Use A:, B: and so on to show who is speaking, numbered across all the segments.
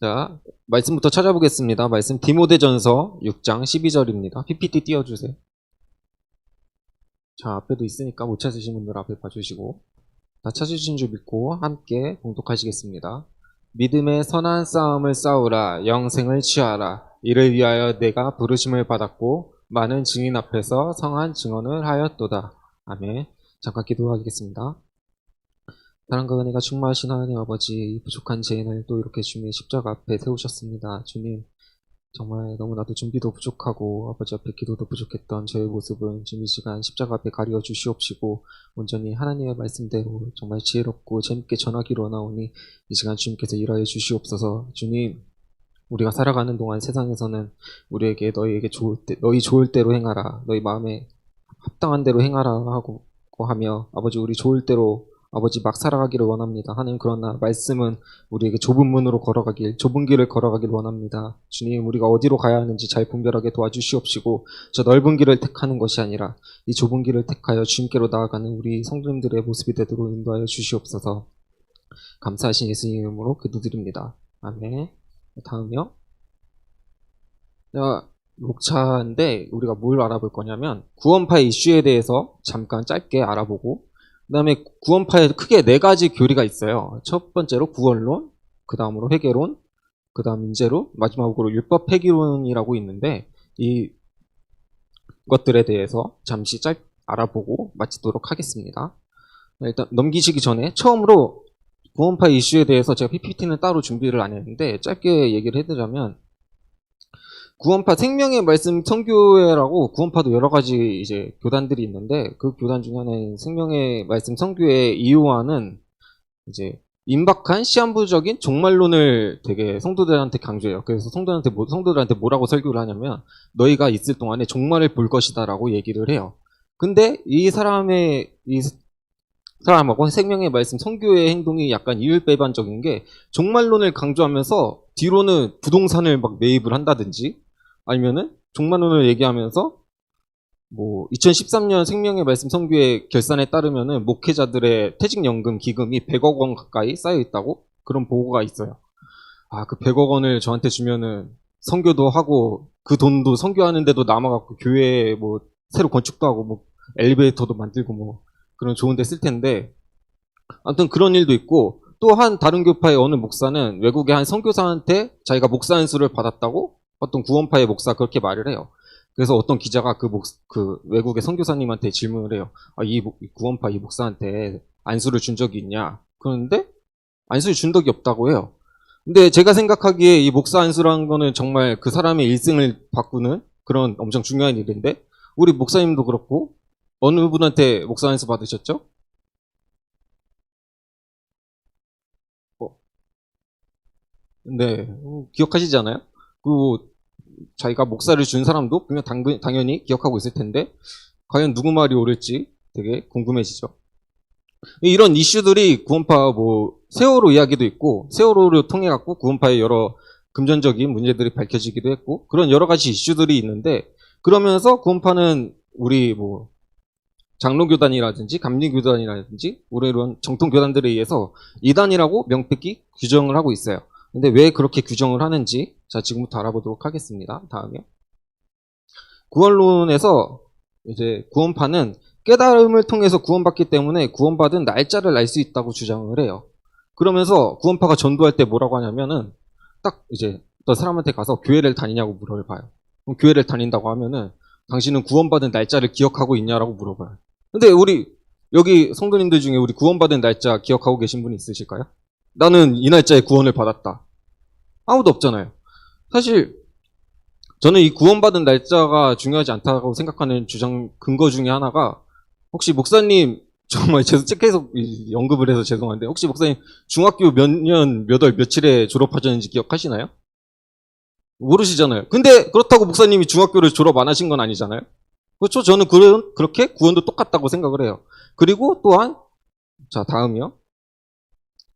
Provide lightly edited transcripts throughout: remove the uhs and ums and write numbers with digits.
A: 자, 말씀부터 찾아보겠습니다. 말씀 디모데전서 6장 12절입니다. PPT 띄워주세요. 자, 앞에도 있으니까 못 찾으신 분들 앞에 봐주시고, 다 찾으신 줄 믿고 함께 봉독하시겠습니다. 믿음의 선한 싸움을 싸우라. 영생을 취하라. 이를 위하여 내가 부르심을 받았고 많은 증인 앞에서 성한 증언을 하였도다. 아멘. 잠깐 기도하겠습니다. 사랑과 은혜가 충만하신 하나님 아버지, 이 부족한 죄인을 또 이렇게 주님의 십자가 앞에 세우셨습니다. 주님, 정말 너무나도 준비도 부족하고 아버지 앞에 기도도 부족했던 저의 모습은 주님 이 시간 십자가 앞에 가려 주시옵시고 온전히 하나님의 말씀대로 정말 지혜롭고 재밌게 전하기로 나오니 이 시간 주님께서 일하여 주시옵소서. 주님, 우리가 살아가는 동안 세상에서는 우리에게 너희 좋을 대로 행하라, 너희 마음에 합당한 대로 행하라 하고 하며 아버지 우리 좋을 대로 아버지 막 살아가기를 원합니다. 하나님, 그러나 말씀은 우리에게 좁은 문으로 걸어가길, 좁은 길을 걸어가길 원합니다. 주님, 우리가 어디로 가야 하는지 잘 분별하게 도와주시옵시고 저 넓은 길을 택하는 것이 아니라 이 좁은 길을 택하여 주님께로 나아가는 우리 성도님들의 모습이 되도록 인도하여 주시옵소서. 감사하신 예수님 이름으로 기도드립니다. 아멘. 다음이요. 자, 목차인데 우리가 뭘 알아볼 거냐면 구원파의 이슈에 대해서 잠깐 짧게 알아보고 그 다음에 구원파에 크게 4가지 교리가 있어요. 첫 번째로 구원론, 그 다음으로 회개론, 그 다음 인재론, 마지막으로 율법 폐기론이라고 있는데 이 것들에 대해서 잠시 알아보고 마치도록 하겠습니다. 일단 넘기시기 전에 처음으로 구원파 이슈에 대해서 제가 PPT는 따로 준비를 안 했는데 짧게 얘기를 해드리자면 구원파 생명의 말씀 선교회라고 구원파도 여러 가지 이제 교단들이 있는데 그 교단 중에 하나인 생명의 말씀 선교회 이요한은 이제 임박한 시한부적인 종말론을 되게 성도들한테 강조해요. 그래서 성도들한테 뭐라고 설교를 하냐면 너희가 있을 동안에 종말을 볼 것이다라고 얘기를 해요. 근데 이 사람하고 생명의 말씀 선교의 행동이 약간 이율배반적인 게 종말론을 강조하면서 뒤로는 부동산을 막 매입을 한다든지 아니면은 종말론을 얘기하면서 뭐 2013년 생명의 말씀 선교회 결산에 따르면은 목회자들의 퇴직연금 기금이 100억 원 가까이 쌓여 있다고 그런 보고가 있어요. 아, 그 100억 원을 저한테 주면은 선교도 하고 그 돈도 선교하는데도 남아갖고 교회에 뭐 새로 건축도 하고 뭐 엘리베이터도 만들고 뭐 그런 좋은 데 쓸 텐데 아무튼 그런 일도 있고 또 한 다른 교파의 어느 목사는 외국의 한 선교사한테 자기가 목사 안수를 받았다고 어떤 구원파의 목사 그렇게 말을 해요. 그래서 어떤 기자가 그 외국의 선교사님한테 질문을 해요. 아, 이 구원파 이 목사한테 안수를 준 적이 있냐? 그런데 안수를 준 적이 없다고 해요. 근데 제가 생각하기에 이 목사 안수라는 거는 정말 그 사람의 일생을 바꾸는 그런 엄청 중요한 일인데 우리 목사님도 그렇고 어느 분한테 목사 안수 받으셨죠? 네, 기억하시지 않아요? 자기가 목사를 준 사람도 분명 당연히 기억하고 있을 텐데 과연 누구 말이 옳을지 되게 궁금해지죠. 이런 이슈들이 구원파 뭐 세월호 이야기도 있고 세월호를 통해 갖고 구원파의 여러 금전적인 문제들이 밝혀지기도 했고 그런 여러 가지 이슈들이 있는데 그러면서 구원파는 우리 뭐 장로교단이라든지 감리교단이라든지 우리 이런 정통교단들에 의해서 이단이라고 명백히 규정을 하고 있어요. 근데 왜 그렇게 규정을 하는지 자 지금부터 알아보도록 하겠습니다. 다음이요. 구원론에서 이제 구원파는 깨달음을 통해서 구원받기 때문에 구원받은 날짜를 알 수 있다고 주장을 해요. 그러면서 구원파가 전도할 때 뭐라고 하냐면은 딱 이제 어떤 사람한테 가서 교회를 다니냐고 물어봐요. 그럼 교회를 다닌다고 하면은 당신은 구원받은 날짜를 기억하고 있냐라고 물어봐요. 근데 우리 여기 성도님들 중에 우리 구원받은 날짜 기억하고 계신 분이 있으실까요? 나는 이 날짜에 구원을 받았다. 아무도 없잖아요. 사실 저는 이 구원받은 날짜가 중요하지 않다고 생각하는 근거 중에 하나가 혹시 목사님 정말 계속 언급을 해서 죄송한데 혹시 목사님 중학교 몇 년 몇 월 며칠에 졸업하셨는지 기억하시나요? 모르시잖아요. 근데 그렇다고 목사님이 중학교를 졸업 안 하신 건 아니잖아요. 그렇죠? 저는 그렇게 구원도 똑같다고 생각을 해요. 그리고 또한 자 다음이요.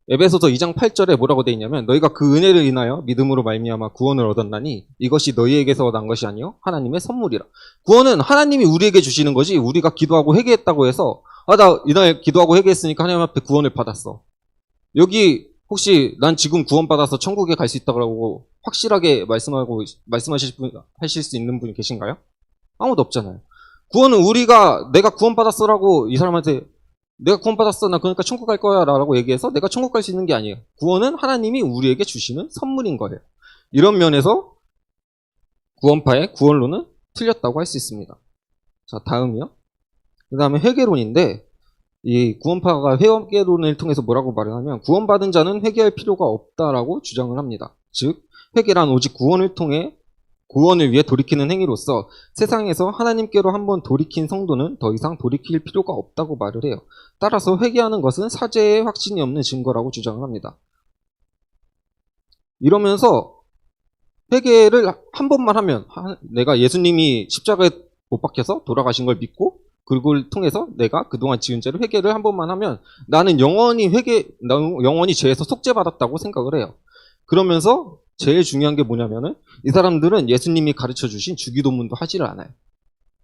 A: 에베소서 2장 8절에 뭐라고 되어 있냐면 너희가 그 은혜를 인하여 믿음으로 말미암아 구원을 얻었나니 이것이 너희에게서 난 것이 아니요 하나님의 선물이라. 구원은 하나님이 우리에게 주시는 거지 우리가 기도하고 회개했다고 해서 나 이날 기도하고 회개했으니까 하나님 앞에 구원을 받았어. 여기 혹시 난 지금 구원받아서 천국에 갈 수 있다고 확실하게 하실 수 있는 분이 계신가요? 아무도 없잖아요. 구원은 내가 구원받았어라고 이 사람한테 내가 구원받았어, 나 그러니까 천국 갈 거야 라고 얘기해서 내가 천국 갈 수 있는 게 아니에요. 구원은 하나님이 우리에게 주시는 선물인 거예요. 이런 면에서 구원파의 구원론은 틀렸다고 할 수 있습니다. 자, 다음이요. 그 다음에 회개론인데, 이 구원파가 회개론을 통해서 뭐라고 말을 하면, 구원받은 자는 회개할 필요가 없다라고 주장을 합니다. 즉, 회개란 오직 구원을 위해 돌이키는 행위로서 세상에서 하나님께로 한번 돌이킨 성도는 더 이상 돌이킬 필요가 없다고 말을 해요. 따라서 회개하는 것은 사죄의 확신이 없는 증거라고 주장을 합니다. 이러면서 회개를 한 번만 하면 내가 예수님이 십자가에 못 박혀서 돌아가신 걸 믿고 그걸 통해서 내가 그동안 지은 죄를 회개를 한 번만 하면 나는 영원히 죄에서 속죄받았다고 생각을 해요. 그러면서 제일 중요한 게 뭐냐면은 이 사람들은 예수님이 가르쳐 주신 주기도문도 하지를 않아요.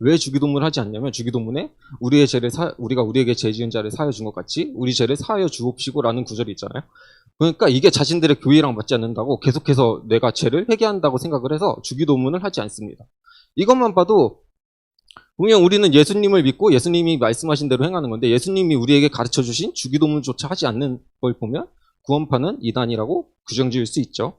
A: 왜 주기도문을 하지 않냐면 주기도문에 우리가 우리에게 죄 지은 자를 사하여 준 것 같이 우리 죄를 사하여 주옵시고라는 구절이 있잖아요. 그러니까 이게 자신들의 교회랑 맞지 않는다고 계속해서 내가 죄를 회개한다고 생각을 해서 주기도문을 하지 않습니다. 이것만 봐도 분명 우리는 예수님을 믿고 예수님이 말씀하신 대로 행하는 건데 예수님이 우리에게 가르쳐 주신 주기도문조차 하지 않는 걸 보면 구원파는 이단이라고 규정지을 수 있죠.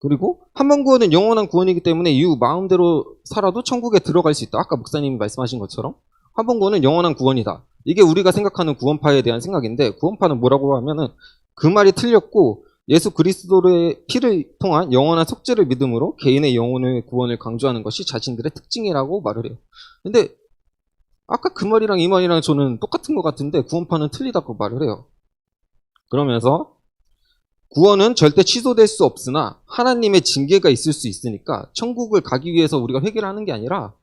A: 그리고 한 번 구원은 영원한 구원이기 때문에 이후 마음대로 살아도 천국에 들어갈 수 있다. 아까 목사님이 말씀하신 것처럼 한 번 구원은 영원한 구원이다. 이게 우리가 생각하는 구원파에 대한 생각인데 구원파는 뭐라고 하면은 그 말이 틀렸고 예수 그리스도의 피를 통한 영원한 속죄를 믿음으로 개인의 영혼의 구원을 강조하는 것이 자신들의 특징이라고 말을 해요. 근데 아까 그 말이랑 이 말이랑 저는 똑같은 것 같은데 구원파는 틀리다고 말을 해요. 그러면서 구원은 절대 취소될 수 없으나 하나님의 징계가 있을 수 있으니까 천국을 가기 위해서 우리가 회개를 하는 게 아니라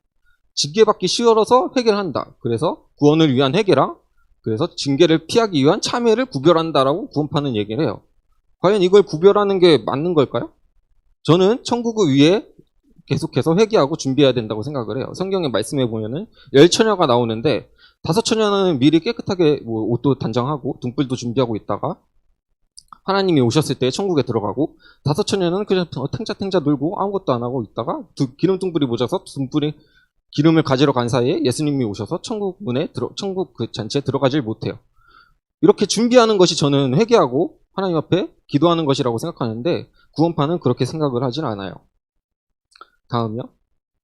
A: 징계받기 쉬워서 회개를 한다. 그래서 구원을 위한 회개랑 그래서 징계를 피하기 위한 참회를 구별한다라고 구원파는 얘기를 해요. 과연 이걸 구별하는 게 맞는 걸까요? 저는 천국을 위해 계속해서 회개하고 준비해야 된다고 생각을 해요. 성경에 말씀해 보면은 10처녀가 나오는데 5처녀는 미리 깨끗하게 옷도 단장하고 등불도 준비하고 있다가 하나님이 오셨을 때 천국에 들어가고 5처녀는 그냥 탱자탱자 놀고 아무것도 안 하고 있다가 기름등불이 모자서 기름을 가지러 간 사이에 예수님이 오셔서 천국 그 잔치에 들어가질 못해요. 이렇게 준비하는 것이 저는 회개하고 하나님 앞에 기도하는 것이라고 생각하는데 구원파는 그렇게 생각을 하진 않아요. 다음이요.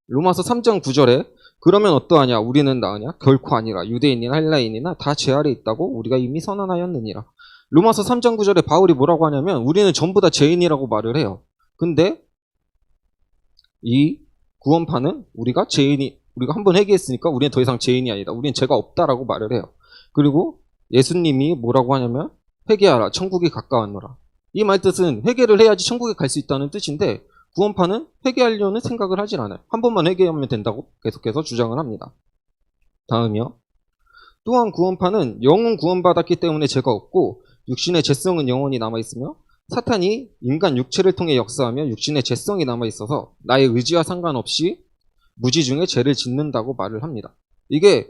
A: 로마서 3장 9절에 그러면 어떠하냐 우리는 나으냐 결코 아니라 유대인이나 헬라인이나 다 죄 아래 있다고 우리가 이미 선언하였느니라. 로마서 3장 9절에 바울이 뭐라고 하냐면 우리는 전부 다 죄인이라고 말을 해요. 근데 이 구원파는 우리가 한번 회개했으니까 우리는 더 이상 죄인이 아니다. 우리는 죄가 없다라고 말을 해요. 그리고 예수님이 뭐라고 하냐면 회개하라 천국이 가까웠노라. 이 말 뜻은 회개를 해야지 천국에 갈 수 있다는 뜻인데 구원파는 회개하려는 생각을 하질 않아요. 한 번만 회개하면 된다고 계속해서 주장을 합니다. 다음이요. 또한 구원파는 영은 구원받았기 때문에 죄가 없고 육신의 죄성은 영원히 남아있으며 사탄이 인간 육체를 통해 역사하며 육신의 죄성이 남아있어서 나의 의지와 상관없이 무지중에 죄를 짓는다고 말을 합니다. 이게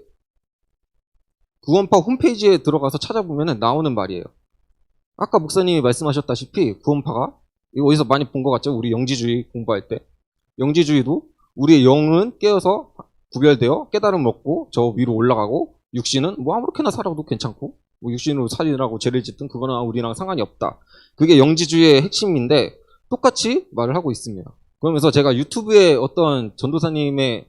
A: 구원파 홈페이지에 들어가서 찾아보면 나오는 말이에요. 아까 목사님이 말씀하셨다시피 구원파가 이거 어디서 많이 본 것 같죠? 우리 영지주의 공부할 때. 영지주의도 우리의 영은 깨어서 구별되어 깨달음 얻고 저 위로 올라가고 육신은 뭐 아무렇게나 살아도 괜찮고 뭐 육신으로 살인하고 죄를 짓든 그거는 우리랑 상관이 없다. 그게 영지주의의 핵심인데 똑같이 말을 하고 있습니다. 그러면서 제가 유튜브에 어떤 전도사님의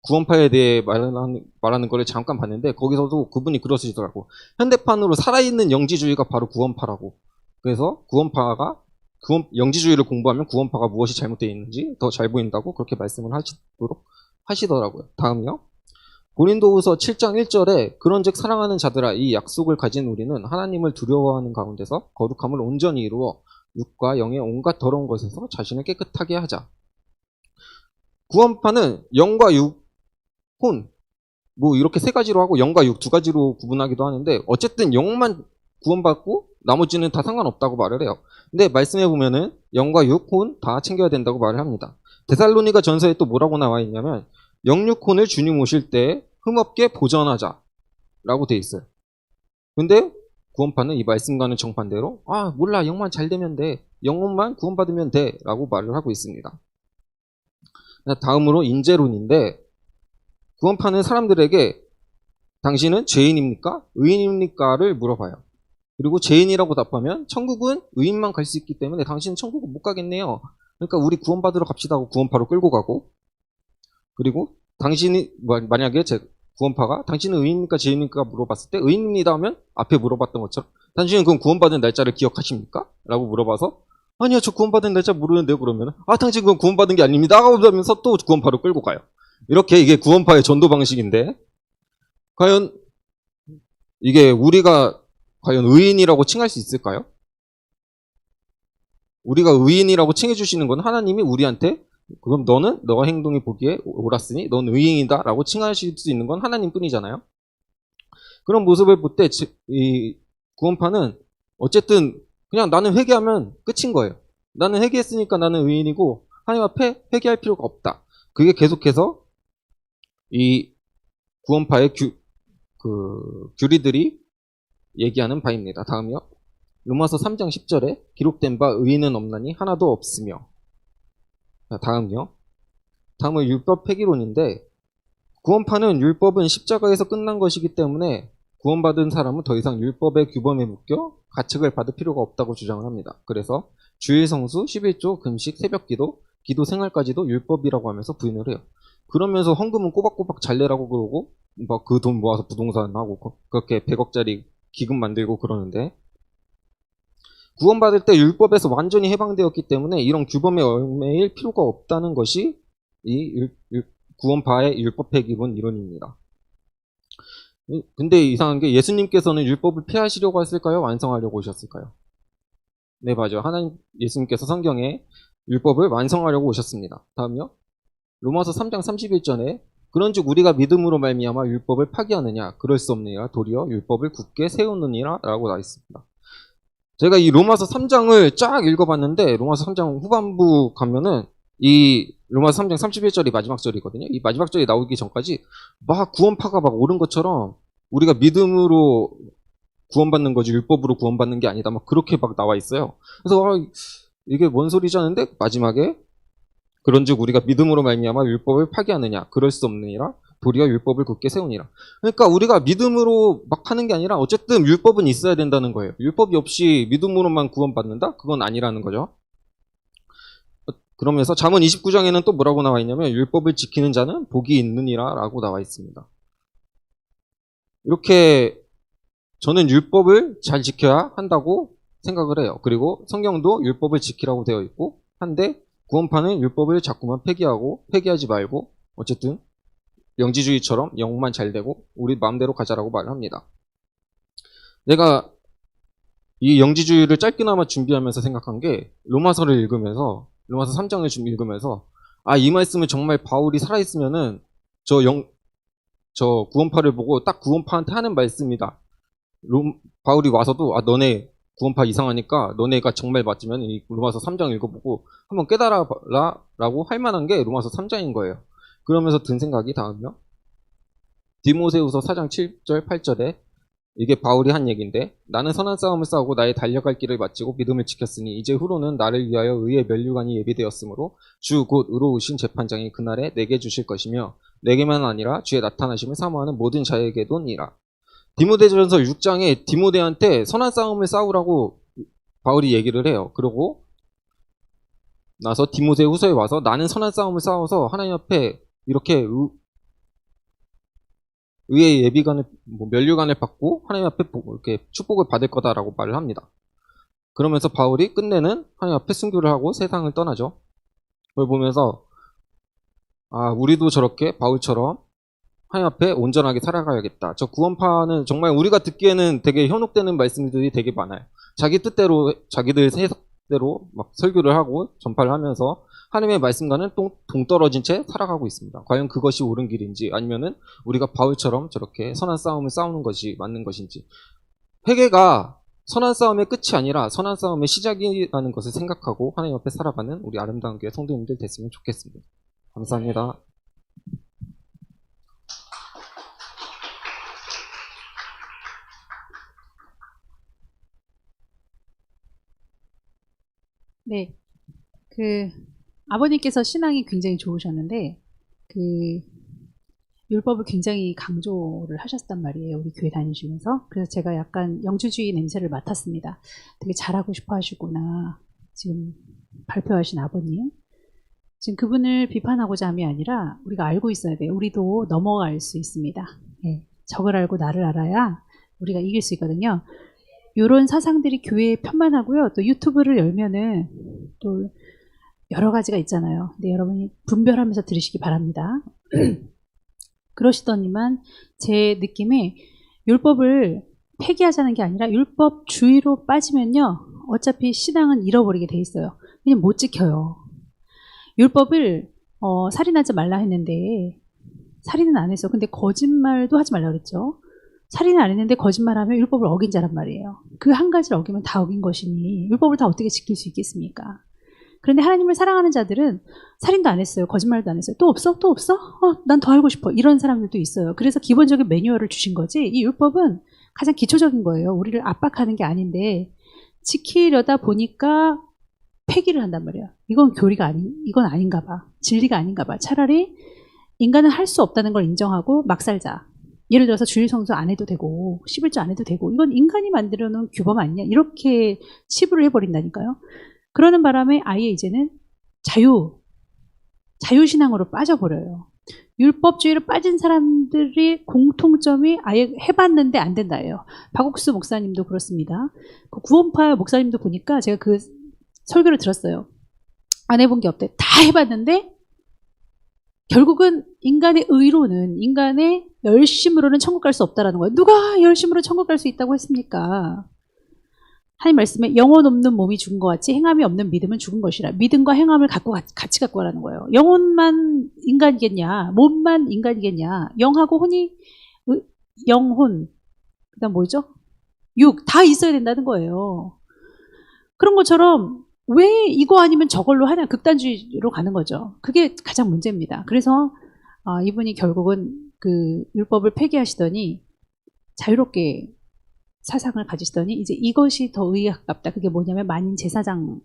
A: 구원파에 대해 말하는 거를 잠깐 봤는데 거기서도 그분이 그러시더라고. 현대판으로 살아있는 영지주의가 바로 구원파라고. 그래서 영지주의를 공부하면 구원파가 무엇이 잘못되어 있는지 더 잘 보인다고 그렇게 말씀을 하시더라고요. 다음이요. 고린도후서 7장 1절에 그런즉 사랑하는 자들아 이 약속을 가진 우리는 하나님을 두려워하는 가운데서 거룩함을 온전히 이루어 육과 영의 온갖 더러운 것에서 자신을 깨끗하게 하자. 구원파는 영과 육, 혼 뭐 이렇게 세 가지로 하고 영과 육 두 가지로 구분하기도 하는데 어쨌든 영만 구원받고 나머지는 다 상관없다고 말을 해요. 근데 말씀해 보면은 영과 육, 혼 다 챙겨야 된다고 말을 합니다. 데살로니가 전서에 또 뭐라고 나와 있냐면 영육혼을 주님 오실 때 흠없게 보전하자 라고 돼 있어요. 근데 구원파는 이 말씀과는 정반대로 아 몰라 영만 잘 되면 돼 영혼만 구원받으면 돼 라고 말을 하고 있습니다. 다음으로 인재론인데 구원파는 사람들에게 당신은 죄인입니까? 의인입니까?를 물어봐요. 그리고 죄인이라고 답하면 천국은 의인만 갈 수 있기 때문에 당신은 천국은 못 가겠네요. 그러니까 우리 구원받으러 갑시다 하고 구원파로 끌고 가고 그리고 당신이 만약에 제 구원파가 당신은 의인입니까 죄인입니까 물어봤을 때 의인입니다 하면 앞에 물어봤던 것처럼 당신은 그럼 구원받은 날짜를 기억하십니까? 라고 물어봐서 아니요 저 구원받은 날짜 모르는데요 그러면 아 당신 그건 구원받은 게 아닙니다 하면서 또 구원파로 끌고 가요. 이렇게 이게 구원파의 전도 방식인데 과연 이게 우리가 과연 의인이라고 칭할 수 있을까요? 우리가 의인이라고 칭해주시는 건 하나님이 우리한테 그럼 너는 너가 행동이 보기에 옳았으니 넌 의인이다 라고 칭하실 수 있는 건 하나님 뿐이잖아요. 그런 모습을 볼 때 이 구원파는 어쨌든 그냥 나는 회개하면 끝인 거예요. 나는 회개했으니까 나는 의인이고 하나님 앞에 회개할 필요가 없다. 그게 계속해서 이 구원파의 규리들이 얘기하는 바입니다. 다음이요. 로마서 3장 10절에 기록된 바 의인은 없나니 하나도 없으며. 자, 다음이요. 다음은 율법 폐기론인데 구원파는 율법은 십자가에서 끝난 것이기 때문에 구원받은 사람은 더 이상 율법의 규범에 묶여 가책을 받을 필요가 없다고 주장을 합니다. 그래서 주일 성수, 11조, 금식, 새벽기도, 기도 생활까지도 율법이라고 하면서 부인을 해요. 그러면서 헌금은 꼬박꼬박 잘 내라고 그러고 막 그 돈 모아서 부동산 하고 그렇게 100억짜리 기금 만들고 그러는데 구원받을 때 율법에서 완전히 해방되었기 때문에 이런 규범에 얽매일 필요가 없다는 것이 이 구원파의 율법 폐기론 이론입니다. 근데 이상한 게 예수님께서는 율법을 폐하시려고 했을까요? 완성하려고 오셨을까요? 네, 맞아요. 예수님께서 성경에 율법을 완성하려고 오셨습니다. 다음요. 로마서 3장 31절에 그런즉 우리가 믿음으로 말미암아 율법을 파기하느냐 그럴 수 없느니라 도리어 율법을 굳게 세우느니라 라고 나와 있습니다. 제가 이 로마서 3장을 쫙 읽어봤는데 로마서 3장 후반부 가면은 이 로마서 3장 31절이 마지막 절이거든요. 이 마지막 절이 나오기 전까지 막 구원파가 막 옳은 것처럼 우리가 믿음으로 구원받는 거지 율법으로 구원받는 게 아니다. 막 그렇게 막 나와 있어요. 그래서 이게 뭔 소리지 하는데 마지막에 그런즉 우리가 믿음으로 말미암아 율법을 파기하느냐 그럴 수 없느니라 도리어 율법을 굳게 세우니라. 그러니까 우리가 믿음으로 막 하는 게 아니라 어쨌든 율법은 있어야 된다는 거예요. 율법이 없이 믿음으로만 구원받는다? 그건 아니라는 거죠. 그러면서 잠언 29장에는 또 뭐라고 나와 있냐면 율법을 지키는 자는 복이 있느니라 라고 나와 있습니다. 이렇게 저는 율법을 잘 지켜야 한다고 생각을 해요. 그리고 성경도 율법을 지키라고 되어 있고 한데 구원파는 율법을 자꾸만 폐기하지 말고 어쨌든 영지주의처럼 영만 잘 되고 우리 마음대로 가자라고 말을 합니다. 내가 이 영지주의를 짧게나마 준비하면서 생각한 게 로마서를 읽으면서 로마서 3장을 좀 읽으면서 아, 이 말씀을 정말 바울이 살아있으면은 저 구원파를 보고 딱 구원파한테 하는 말씀이다. 바울이 와서도 아, 너네 구원파 이상하니까 너네가 정말 맞으면 이 로마서 3장 읽어보고 한번 깨달아라 라고 할 만한 게 로마서 3장인 거예요. 그러면서 든 생각이 다음이요. 디모데후서 4장 7절 8절에 이게 바울이 한 얘기인데 나는 선한 싸움을 싸우고 나의 달려갈 길을 마치고 믿음을 지켰으니 이제 후로는 나를 위하여 의의 면류관이 예비되었으므로 주 곧 의로우신 재판장이 그날에 내게 주실 것이며 내게만 아니라 주의 나타나심을 사모하는 모든 자에게도니라. 디모데전서 6장에 디모데한테 선한 싸움을 싸우라고 바울이 얘기를 해요. 그러고 나서 디모데 후서에 와서 나는 선한 싸움을 싸워서 하나님 앞에 이렇게 의의 예비관을 면류관을 받고 하나님 앞에 이렇게 축복을 받을 거다라고 말을 합니다. 그러면서 바울이 끝내는 하나님 앞에 순교를 하고 세상을 떠나죠. 그걸 보면서 아, 우리도 저렇게 바울처럼 하나님 앞에 온전하게 살아가야겠다. 저 구원파는 정말 우리가 듣기에는 되게 현혹되는 말씀들이 되게 많아요. 자기 뜻대로 자기들 해석대로 막 설교를 하고 전파를 하면서 하나님의 말씀과는 동떨어진 채 살아가고 있습니다. 과연 그것이 옳은 길인지 아니면은 우리가 바울처럼 저렇게 선한 싸움을 싸우는 것이 맞는 것인지. 회개가 선한 싸움의 끝이 아니라 선한 싸움의 시작이라는 것을 생각하고 하나님 앞에 살아가는 우리 아름다운 교회 성도님들 됐으면 좋겠습니다. 감사합니다.
B: 네, 그 아버님께서 신앙이 굉장히 좋으셨는데 그 율법을 굉장히 강조를 하셨단 말이에요. 우리 교회 다니시면서. 그래서 제가 약간 영주주의 냄새를 맡았습니다. 되게 잘하고 싶어 하시구나. 지금 발표하신 아버님. 지금 그분을 비판하고자 함이 아니라 우리가 알고 있어야 돼요. 우리도 넘어갈 수 있습니다. 네, 적을 알고 나를 알아야 우리가 이길 수 있거든요. 이런 사상들이 교회에 편만하고요. 또 유튜브를 열면은 또 여러 가지가 있잖아요. 근데 여러분이 분별하면서 들으시기 바랍니다. 그러시더니만 제 느낌에 율법을 폐기하자는 게 아니라 율법 주의로 빠지면요. 어차피 신앙은 잃어버리게 돼 있어요. 그냥 못 지켜요. 율법을 살인하지 말라 했는데 살인은 안 했어. 근데 거짓말도 하지 말라 그랬죠. 살인을 안 했는데 거짓말하면 율법을 어긴 자란 말이에요. 그 한 가지를 어기면 다 어긴 것이니 율법을 다 어떻게 지킬 수 있겠습니까? 그런데 하나님을 사랑하는 자들은 살인도 안 했어요. 거짓말도 안 했어요. 또 없어? 또 없어? 난 더 알고 싶어. 이런 사람들도 있어요. 그래서 기본적인 매뉴얼을 주신 거지 이 율법은 가장 기초적인 거예요. 우리를 압박하는 게 아닌데 지키려다 보니까 폐기를 한단 말이에요. 이건 교리가 이건 아닌가 봐. 진리가 아닌가 봐. 차라리 인간은 할 수 없다는 걸 인정하고 막 살자. 예를 들어서 주일 성수 안 해도 되고 11조 안 해도 되고 이건 인간이 만들어 놓은 규범 아니냐 이렇게 치부를 해버린다니까요. 그러는 바람에 아예 이제는 자유신앙으로 빠져버려요. 율법주의로 빠진 사람들의 공통점이 아예 해봤는데 안 된다예요. 박옥수 목사님도 그렇습니다. 그 구원파 목사님도 보니까 제가 그 설교를 들었어요. 안 해본 게 없대. 다 해봤는데 결국은 인간의 의로는 인간의 열심으로는 천국 갈 수 없다라는 거예요. 누가 열심으로 천국 갈 수 있다고 했습니까? 하나님 말씀에 영혼 없는 몸이 죽은 것 같이 행함이 없는 믿음은 죽은 것이라. 믿음과 행함을 같이 갖고 가라는 거예요. 영혼만 인간이겠냐, 몸만 인간이겠냐, 영하고 혼이 영혼, 그다음 뭐죠? 육 다 있어야 된다는 거예요. 그런 것처럼 왜 이거 아니면 저걸로 하냐 극단주의로 가는 거죠. 그게 가장 문제입니다. 그래서 이분이 결국은 그 율법을 폐기하시더니 자유롭게 사상을 가지시더니 이제 이것이 더 의에 가깝다. 그게 뭐냐면 만인 제사장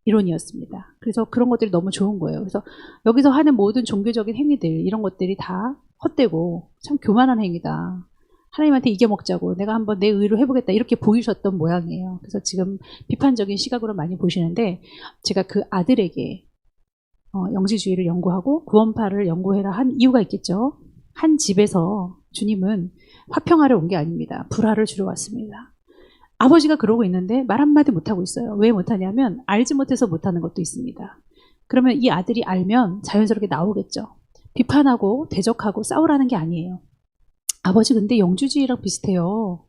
B: 이론이었습니다. 그래서 그런 것들이 너무 좋은 거예요. 그래서 여기서 하는 모든 종교적인 행위들 이런 것들이 다 헛되고 참 교만한 행위다. 하나님한테 이겨먹자고 내가 한번 내 의로 해보겠다 이렇게 보이셨던 모양이에요. 그래서 지금 비판적인 시각으로 많이 보시는데 제가 그 아들에게 영지주의를 연구하고 구원파를 연구해라 한 이유가 있겠죠. 한 집에서 주님은 화평하러 온 게 아닙니다. 불화를 주러 왔습니다. 아버지가 그러고 있는데 말 한마디 못하고 있어요. 왜 못하냐면 알지 못해서 못하는 것도 있습니다. 그러면 이 아들이 알면 자연스럽게 나오겠죠. 비판하고 대적하고 싸우라는 게 아니에요. 아버지 근데 영주주의랑 비슷해요.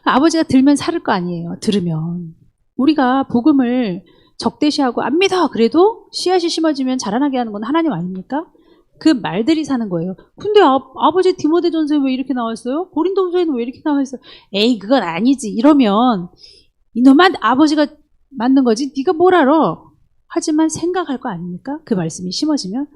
B: 아버지가 들면 살을 거 아니에요. 들으면. 우리가 복음을 적대시하고 안 믿어 그래도 씨앗이 심어지면 자라나게 하는 건 하나님 아닙니까? 그 말들이 사는 거예요. 근데 아버지 디모데전서에 왜 이렇게 나와 있어요? 고린도후서에는 왜 이렇게 나와 있어요? 에이 그건 아니지. 이러면 이놈아 아버지가 맞는 거지. 네가 뭘 알아? 하지만 생각할 거 아닙니까? 그 말씀이 심어지면.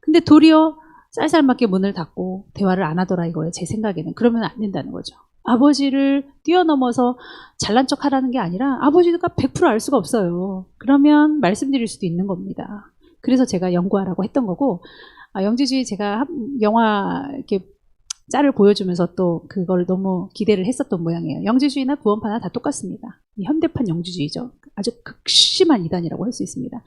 B: 근데 도리어 쌀쌀맞게 문을 닫고 대화를 안 하더라 이거예요. 제 생각에는. 그러면 안 된다는 거죠. 아버지를 뛰어넘어서 잘난 척 하라는 게 아니라 아버지가 100%알 수가 없어요. 그러면 말씀드릴 수도 있는 겁니다. 그래서 제가 연구하라고 했던 거고 영지주의 제가 영화 이렇게 짤을 보여주면서 또 그걸 너무 기대를 했었던 모양이에요. 영지주의나 구원파나 다 똑같습니다. 현대판 영지주의죠. 아주 극심한 이단이라고 할 수 있습니다.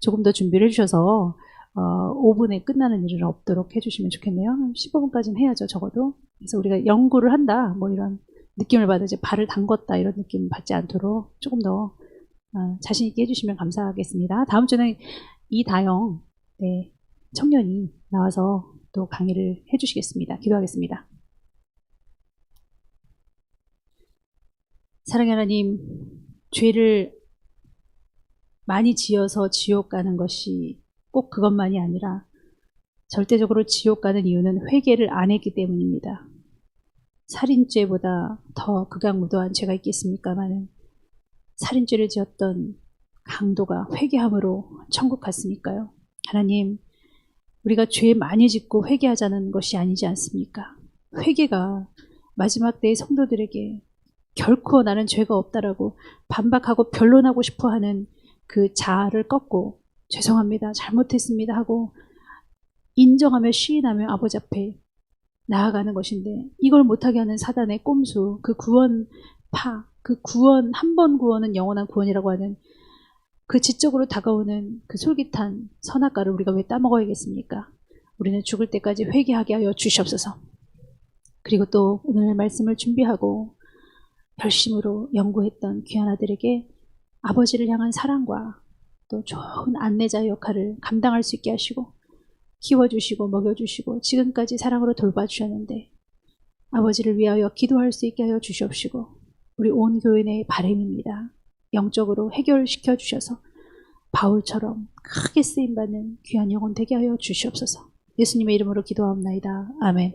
B: 조금 더 준비를 해주셔서 5분에 끝나는 일은 없도록 해주시면 좋겠네요. 15분까지는 해야죠, 적어도. 그래서 우리가 연구를 한다, 뭐 이런 느낌을 받으지 발을 담궜다 이런 느낌 받지 않도록 조금 더 자신 있게 해주시면 감사하겠습니다. 다음 주는 이다영 청년이 나와서 또 강의를 해주시겠습니다. 기도하겠습니다. 사랑의 하나님, 죄를 많이 지어서 지옥 가는 것이 꼭 그것만이 아니라 절대적으로 지옥 가는 이유는 회개를 안 했기 때문입니다. 살인죄보다 더 극악무도한 죄가 있겠습니까마는 살인죄를 지었던 강도가 회개함으로 천국 갔으니까요. 하나님, 우리가 죄 많이 짓고 회개하자는 것이 아니지 않습니까? 회개가 마지막 때의 성도들에게 결코 나는 죄가 없다라고 반박하고 변론하고 싶어하는 그 자아를 꺾고 죄송합니다, 잘못했습니다 하고 인정하며 시인하며 아버지 앞에 나아가는 것인데, 이걸 못하게 하는 사단의 꼼수, 그 구원파, 그 구원, 한 번 구원은 영원한 구원이라고 하는 그 지적으로 다가오는 그 솔깃한 선악과를 우리가 왜 따먹어야겠습니까? 우리는 죽을 때까지 회개하게 하여 주시옵소서. 그리고 또 오늘 말씀을 준비하고 결심으로 연구했던 귀한 아들에게 아버지를 향한 사랑과 또 좋은 안내자의 역할을 감당할 수 있게 하시고 키워주시고 먹여주시고 지금까지 사랑으로 돌봐주셨는데 아버지를 위하여 기도할 수 있게 하여 주시옵시고, 우리 온 교회 내의 바람입니다. 영적으로 해결시켜 주셔서 바울처럼 크게 쓰임받는 귀한 영혼 되게 하여 주시옵소서. 예수님의 이름으로 기도하옵나이다. 아멘.